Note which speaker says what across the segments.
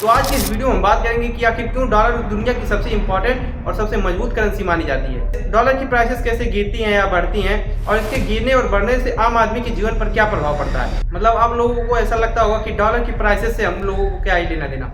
Speaker 1: तो आज की इस वीडियो में हम बात करेंगे कि आखिर क्यों डॉलर दुनिया की सबसे इंपॉर्टेंट और सबसे मजबूत करेंसी मानी जाती है, डॉलर की प्राइसेस कैसे गिरती हैं या बढ़ती हैं और इसके गिरने और बढ़ने से आम आदमी के जीवन पर क्या प्रभाव पड़ता है। मतलब आप लोगों को ऐसा लगता होगा कि डॉलर की प्राइसेस से हम लोगों को क्या ही लेना देना,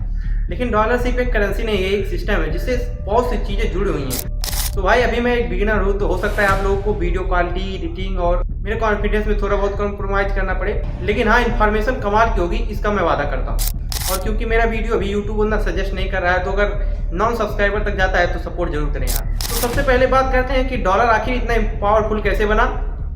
Speaker 1: लेकिन डॉलर सिर्फ एक करेंसी नहीं है, एक सिस्टम है जिससे बहुत सी चीज़ें जुड़ी हुई हैं। तो भाई अभी मैं एक बिगिनर हूँ, तो हो सकता है आप लोगों को वीडियो क्वालिटी, एडिटिंग और मेरे कॉन्फिडेंस में थोड़ा बहुत कॉम्प्रोमाइज़ करना पड़े, लेकिन हाँ इन्फॉर्मेशन कमाल की होगी, इसका मैं वादा करता हूँ। और क्योंकि मेरा वीडियो अभी यूट्यूब उतना सजेस्ट नहीं कर रहा है, तो अगर नॉन सब्सक्राइबर तक जाता है तो सपोर्ट जरूर करें यार। तो सबसे पहले बात करते हैं कि डॉलर आखिर इतना पावरफुल कैसे बना।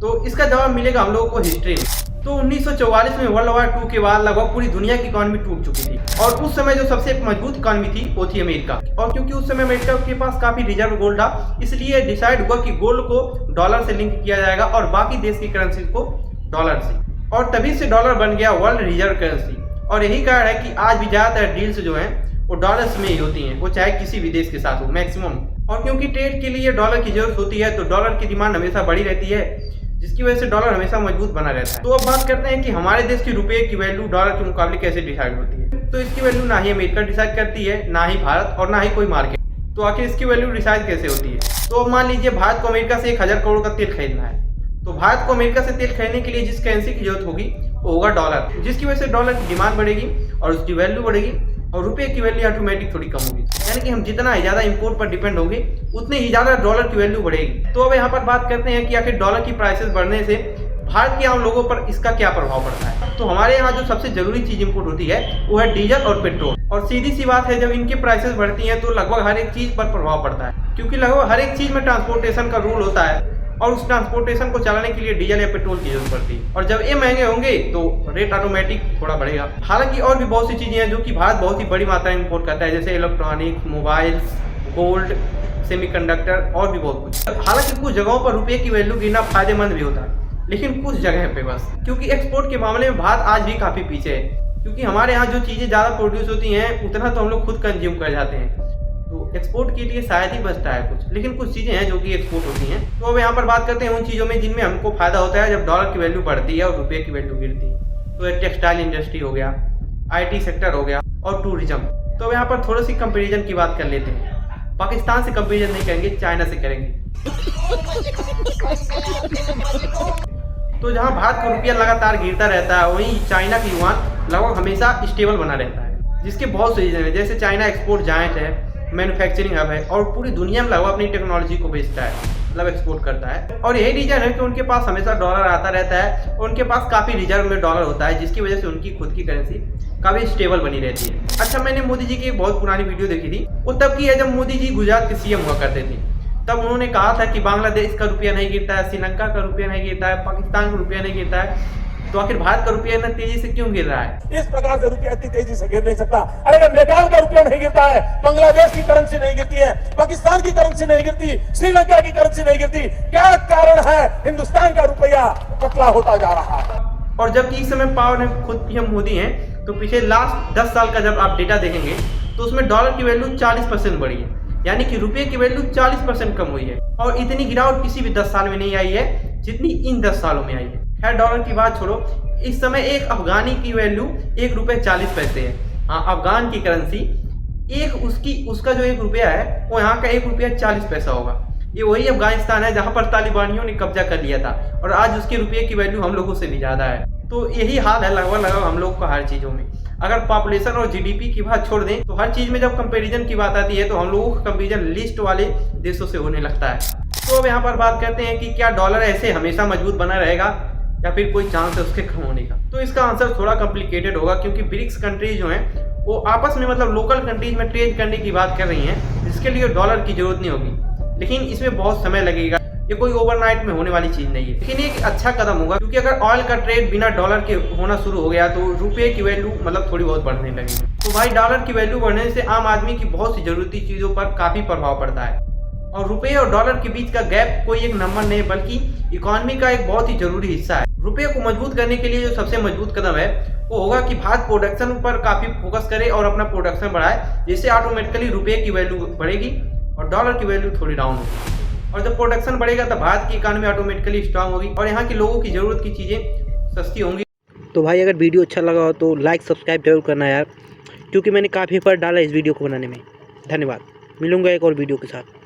Speaker 1: तो इसका जवाब मिलेगा हम लोगों को हिस्ट्री में। तो 1944 में वर्ल्ड वॉर 2 के बाद लगभग पूरी दुनिया की इकॉनमी टूट चुकी थी और उस समय जो सबसे मजबूत इकॉनमी थी वो थी अमेरिका। और क्योंकि उस समय अमेरिका के पास काफी रिजर्व गोल्ड था, इसलिए डिसाइड हुआ कि गोल्ड को डॉलर से लिंक किया जाएगा और बाकी देश की करेंसी को डॉलर से, और तभी से डॉलर बन गया वर्ल्ड रिजर्व करेंसी। और यही कारण है कि आज भी ज्यादातर डील्स जो हैं वो डॉलर्स में ही होती हैं, वो चाहे किसी भी देश के साथ हो मैक्सिमम। और क्योंकि ट्रेड के लिए डॉलर की जरूरत होती है, तो डॉलर की डिमांड हमेशा बढ़ी रहती है, जिसकी वजह से डॉलर हमेशा मजबूत बना रहता है। तो अब बात करते हैं कि हमारे देश की रुपए की वैल्यू डॉलर के मुकाबले कैसे डिसाइड होती है। तो इसकी वैल्यू ना ही अमेरिका डिसाइड करती है, ना ही भारत और ना ही कोई मार्केट। तो आखिर इसकी वैल्यू डिसाइड कैसे होती है। तो अब मान लीजिए भारत को अमेरिका से 1000 करोड़ का तेल खरीदना है, तो भारत को अमेरिका से तेल खरीदने के लिए जिस करेंसी की जरूरत होगी वो होगा डॉलर, जिसकी वजह से डॉलर की डिमांड बढ़ेगी और उसकी वैल्यू बढ़ेगी और रुपए की वैल्यू ऑटोमेटिक थोड़ी कम होगी। यानी कि हम जितना ही ज्यादा इंपोर्ट पर डिपेंड होंगे उतने ही ज्यादा डॉलर की वैल्यू बढ़ेगी। तो अब यहाँ पर बात करते हैं कि आखिर डॉलर की प्राइसेस बढ़ने से भारत के आम लोगों पर इसका क्या प्रभाव पड़ता है। तो हमारे यहाँ जो सबसे जरूरी चीज इंपोर्ट होती है वो है डीजल और पेट्रोल। और सीधी सी बात है, जब इनकी प्राइसेस बढ़ती हैं तो लगभग हर एक चीज पर प्रभाव पड़ता है, क्योंकि लगभग हर एक चीज में ट्रांसपोर्टेशन का रूल होता है और उस ट्रांसपोर्टेशन को चलाने के लिए डीजल या पेट्रोल की जरूरत पड़ती है। और जब ये महंगे होंगे तो रेट ऑटोमेटिक थोड़ा बढ़ेगा। हालांकि और भी बहुत सी चीजें हैं जो कि भारत बहुत ही बड़ी मात्रा में इंपोर्ट करता है, जैसे इलेक्ट्रॉनिक, मोबाइल, गोल्ड, सेमीकंडक्टर और भी बहुत कुछ। हालांकि कुछ जगहों पर रुपये की वैल्यू गिरना फायदेमंद भी होता है, लेकिन कुछ जगह पे बस, क्योंकि एक्सपोर्ट के मामले में भारत आज भी काफी पीछे है, क्योंकि हमारे यहाँ जो चीजें ज्यादा प्रोड्यूस होती हैं उतना तो हम लोग खुद कंज्यूम कर जाते हैं। तो एक्सपोर्ट के लिए शायद ही बचता है कुछ, लेकिन कुछ चीजें हैं जो कि एक्सपोर्ट होती हैं। तो अब यहाँ पर बात करते हैं उन चीजों में जिनमें हमको फायदा होता है जब डॉलर की वैल्यू बढ़ती है और रुपये की वैल्यू गिरती है। तो टेक्सटाइल इंडस्ट्री हो गया, IT सेक्टर हो गया और टूरिज्म। तो यहाँ पर थोड़ी सी कंपेरिजन की बात कर लेते हैं। पाकिस्तान से कंपेरिजन नहीं करेंगे, चाइना से करेंगे। तो जहाँ भारत का रुपया लगातार गिरता रहता है, वहीं चाइना की युआन लगभग हमेशा स्टेबल बना रहता है, जिसके बहुत से रीजन है। जैसे चाइना एक्सपोर्ट जायंट है, मैन्युफैक्चरिंग हब है और पूरी दुनिया में लगभग अपनी टेक्नोलॉजी को बेचता है, मतलब एक्सपोर्ट करता है। और यही रीजन है कि उनके पास हमेशा डॉलर आता रहता है और उनके पास काफी रिजर्व में डॉलर होता है, जिसकी वजह से उनकी खुद की करेंसी काफी स्टेबल बनी रहती है। अच्छा, मैंने मोदी जी की एक बहुत पुरानी वीडियो देखी थी, वो तब की है जब मोदी जी गुजरात के CM हुआ करते थे। तब उन्होंने कहा था कि बांग्लादेश का रुपया नहीं गिरता है, श्रीलंका का रुपया नहीं गिरता है, पाकिस्तान का रुपया नहीं गिरता है, तो आखिर भारत का रुपया इतना तेजी से क्यों गिर रहा है।
Speaker 2: इस प्रकार से रुपया इतनी तेजी से गिर नहीं सकता। अरे नेपाल का रुपया नहीं गिरता है, बांग्लादेश की करेंसी नहीं गिरती है, पाकिस्तान की करेंसी नहीं गिरती, श्रीलंका की करेंसी नहीं गिरती, क्या कारण है? हिंदुस्तान का रुपया पतला होता जा रहा है।
Speaker 1: और जबकि इस समय पावर में खुद PM मोदी हैं, तो पिछले लास्ट 10 साल का जब आप डेटा देखेंगे तो उसमें डॉलर की वैल्यू 40% बढ़ी है, यानी कि रुपये की वैल्यू 40% कम हुई है। और इतनी गिरावट किसी भी 10 साल में नहीं आई है जितनी इन 10 सालों में आई है। खैर, डॉलर की बात छोड़ो, इस समय एक अफगानी की वैल्यू ₹1.40 है। हाँ, अफगान की करेंसी उसका जो 1 रुपया है वो यहाँ का ₹1.40 होगा। ये वही अफगानिस्तान है जहाँ पर तालिबानियों ने कब्जा कर लिया था और आज उसके रुपये की वैल्यू हम लोगों से भी ज्यादा है। तो यही हाल है लगभग हम लोग का हर चीजों में। अगर पॉपुलेशन और GDP की बात छोड़ दें तो हर चीज में जब कंपैरिजन की बात आती है तो हम लोगों का कंपैरिजन लिस्ट वाले देशों से होने लगता है। तो अब यहाँ पर बात करते हैं कि क्या डॉलर ऐसे हमेशा मजबूत बना रहेगा या फिर कोई चांस है उसके कम होने का। तो इसका आंसर थोड़ा कॉम्प्लिकेटेड होगा, क्योंकि ब्रिक्स कंट्रीज जो हैं वो आपस में मतलब लोकल कंट्रीज में ट्रेड करने की बात कर रही हैं, जिसके लिए डॉलर की जरूरत नहीं होगी, लेकिन इसमें बहुत समय लगेगा। ये कोई ओवरनाइट में होने वाली चीज नहीं है, लेकिन एक अच्छा कदम होगा, क्योंकि अगर ऑयल का ट्रेड बिना डॉलर के होना शुरू हो गया तो रुपये की वैल्यू मतलब थोड़ी बहुत बढ़ने लगेगी। तो भाई डॉलर की वैल्यू बढ़ने से आम आदमी की बहुत सी जरूरती चीजों पर काफी प्रभाव पड़ता है। और रुपये और डॉलर के बीच का गैप कोई एक नंबर नहीं, बल्कि इकोनॉमी का एक बहुत ही जरूरी हिस्सा है। रुपये को मजबूत करने के लिए जो सबसे मजबूत कदम है वो होगा कि भारत प्रोडक्शन पर काफी फोकस करे और अपना प्रोडक्शन बढ़ाए, जिससे ऑटोमेटिकली रुपये की वैल्यू बढ़ेगी और डॉलर की वैल्यू थोड़ी डाउन होगी। और जब प्रोडक्शन बढ़ेगा तो भारत की इकोनॉमी ऑटोमेटिकली स्ट्रांग होगी और यहाँ के लोगों की जरूरत की चीजें सस्ती होंगी।
Speaker 3: तो भाई अगर वीडियो अच्छा लगा हो तो लाइक सब्सक्राइब जरूर करना यार, क्योंकि मैंने काफ़ी एफर्ट डाला इस वीडियो को बनाने में। धन्यवाद। मिलूंगा एक और वीडियो के साथ।